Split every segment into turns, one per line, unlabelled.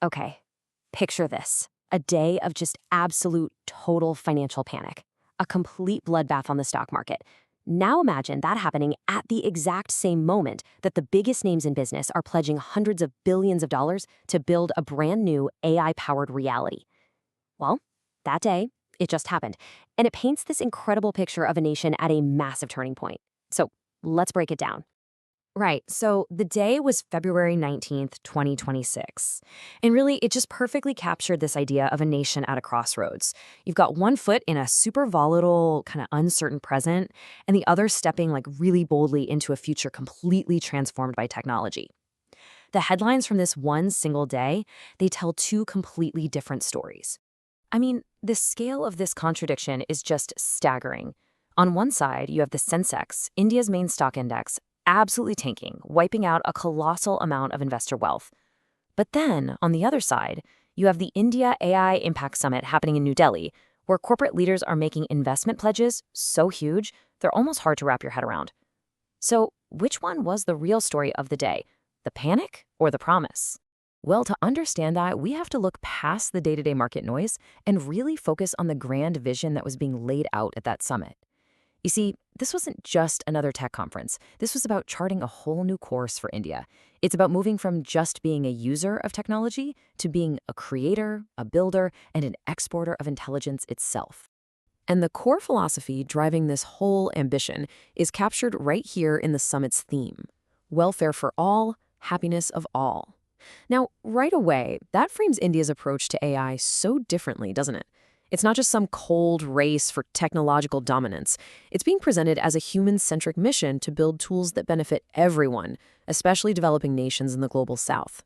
Okay, picture this. A day of just absolute total financial panic. A complete bloodbath on the stock market. Now imagine that happening at the exact same moment that the biggest names in business are pledging hundreds of billions of dollars to build a brand new AI-powered reality. Well, that day, it just happened. And it paints this incredible picture of a nation at a massive turning point. So let's break it down. Right. So the day was February 19th, 2026. And really, it just perfectly captured this idea of a nation at a crossroads. You've got one foot in a super volatile, kind of uncertain present, and the other stepping like really boldly into a future completely transformed by technology. The headlines from this one single day, they tell two completely different stories. I mean, the scale of this contradiction is just staggering. On one side, you have the Sensex, India's main stock index, absolutely tanking, wiping out a colossal amount of investor wealth. But then, on the other side, you have the India AI Impact Summit happening in New Delhi, where corporate leaders are making investment pledges so huge, they're almost hard to wrap your head around. So, which one was the real story of the day? The panic or the promise? Well, to understand that, we have to look past the day-to-day market noise and really focus on the grand vision that was being laid out at that summit. You see, this wasn't just another tech conference. This was about charting a whole new course for India. It's about moving from just being a user of technology to being a creator, a builder, and an exporter of intelligence itself. And the core philosophy driving this whole ambition is captured right here in the summit's theme: welfare for all, happiness of all. Now, right away, that frames India's approach to AI so differently, doesn't it? It's not just some cold race for technological dominance. It's being presented as a human-centric mission to build tools that benefit everyone, especially developing nations in the global south.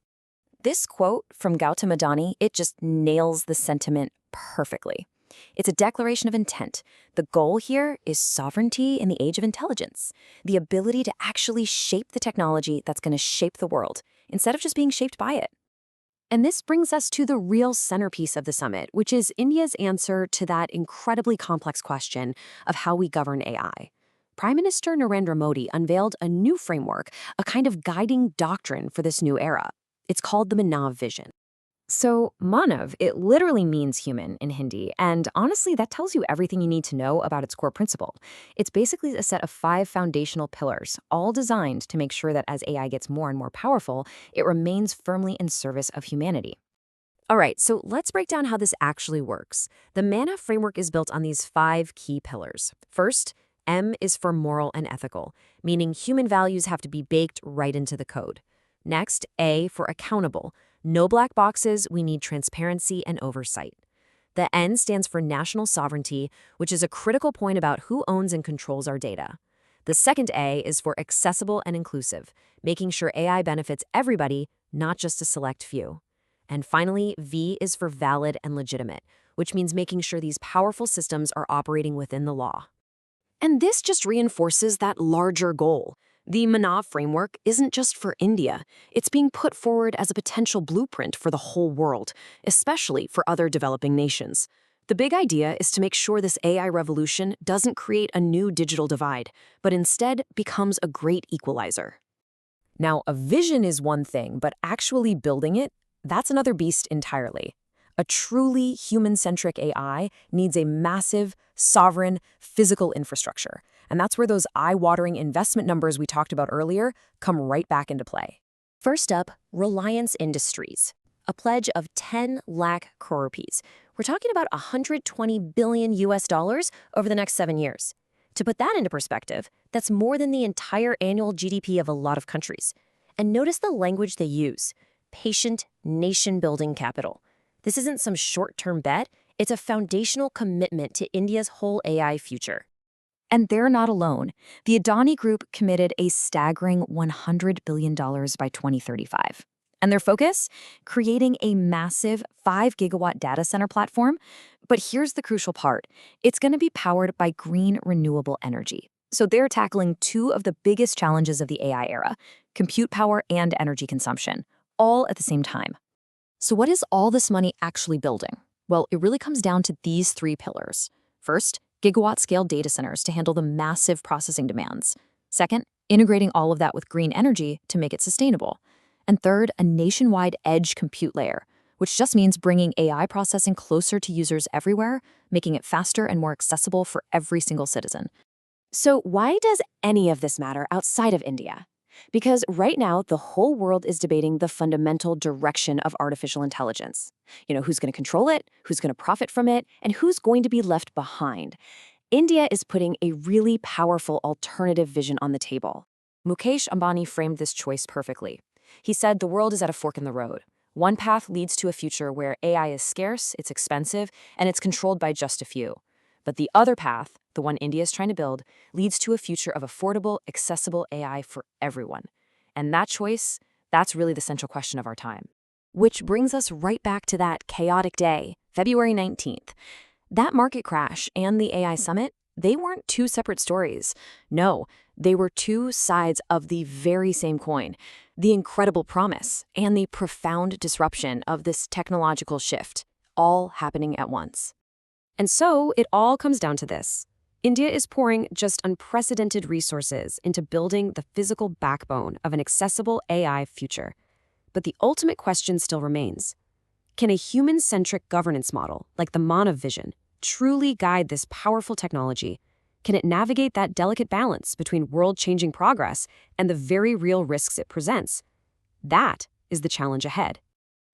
This quote from Gautam Adani, it just nails the sentiment perfectly. It's a declaration of intent. The goal here is sovereignty in the age of intelligence, the ability to actually shape the technology that's going to shape the world, instead of just being shaped by it. And this brings us to the real centerpiece of the summit, which is India's answer to that incredibly complex question of how we govern AI. Prime Minister Narendra Modi unveiled a new framework, a kind of guiding doctrine for this new era. It's called the MANAV Vision. So, Manav, it literally means human in Hindi, and honestly, that tells you everything you need to know about its core principle. It's basically a set of 5 foundational pillars, all designed to make sure that as AI gets more and more powerful, it remains firmly in service of humanity. All right, so let's break down how this actually works. The MANAV framework is built on these 5 key pillars. First, M is for moral and ethical, meaning human values have to be baked right into the code. Next, A for accountable. No black boxes, we need transparency and oversight. The N stands for national sovereignty, which is a critical point about who owns and controls our data. The second A is for accessible and inclusive, making sure AI benefits everybody, not just a select few. And finally, V is for valid and legitimate, which means making sure these powerful systems are operating within the law. And this just reinforces that larger goal. The MANAV framework isn't just for India. It's being put forward as a potential blueprint for the whole world, especially for other developing nations. The big idea is to make sure this AI revolution doesn't create a new digital divide, but instead becomes a great equalizer. Now, a vision is one thing, but actually building it, that's another beast entirely. A truly human-centric AI needs a massive, sovereign, physical infrastructure. And that's where those eye-watering investment numbers we talked about earlier come right back into play. First up, Reliance Industries, a pledge of 10 lakh crore rupees. We're talking about $120 billion over the next 7 years. To put that into perspective, that's more than the entire annual GDP of a lot of countries. And notice the language they use: patient, nation-building capital. This isn't some short-term bet, it's a foundational commitment to India's whole AI future. And they're not alone. The Adani Group committed a staggering $100 billion by 2035. And their focus? Creating a massive 5-gigawatt data center platform. But here's the crucial part. It's going to be powered by green renewable energy. So they're tackling 2 of the biggest challenges of the AI era: compute power and energy consumption, all at the same time. So what is all this money actually building? Well, it really comes down to these 3 pillars. First, gigawatt-scale data centers to handle the massive processing demands. Second, integrating all of that with green energy to make it sustainable. And third, a nationwide edge compute layer,
which just means bringing AI processing closer to users everywhere, making it faster and more accessible for every single citizen.
So why does any of this matter outside of India? Because right now, the whole world is debating the fundamental direction of artificial intelligence. Who's going to control it, who's going to profit from it, and who's going to be left behind. India is putting a really powerful alternative vision on the table. Mukesh Ambani framed this choice perfectly. He said the world is at a fork in the road. One path leads to a future where AI is scarce, it's expensive, and it's controlled by just a few. But the other path, the one India is trying to build, leads to a future of affordable, accessible AI for everyone. And that choice, that's really the central question of our time. Which brings us right back to that chaotic day, February 19th. That market crash and the AI summit, they weren't two separate stories. No, they were two sides of the very same coin. The incredible promise and the profound disruption of this technological shift, all happening at once. And so it all comes down to this. India is pouring just unprecedented resources into building the physical backbone of an accessible AI future. But the ultimate question still remains. Can a human-centric governance model, like the MANAV Vision, truly guide this powerful technology? Can it navigate that delicate balance between world-changing progress and the very real risks it presents? That is the challenge ahead.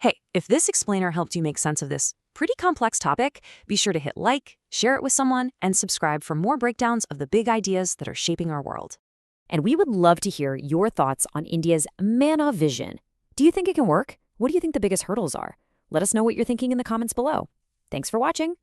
Hey, if this explainer helped you make sense of this pretty complex topic, be sure to hit like, share it with someone, and subscribe for more breakdowns of the big ideas that are shaping our world. And we would love to hear your thoughts on India's MANAV Vision. Do you think it can work? What do you think the biggest hurdles are? Let us know what you're thinking in the comments below. Thanks for watching.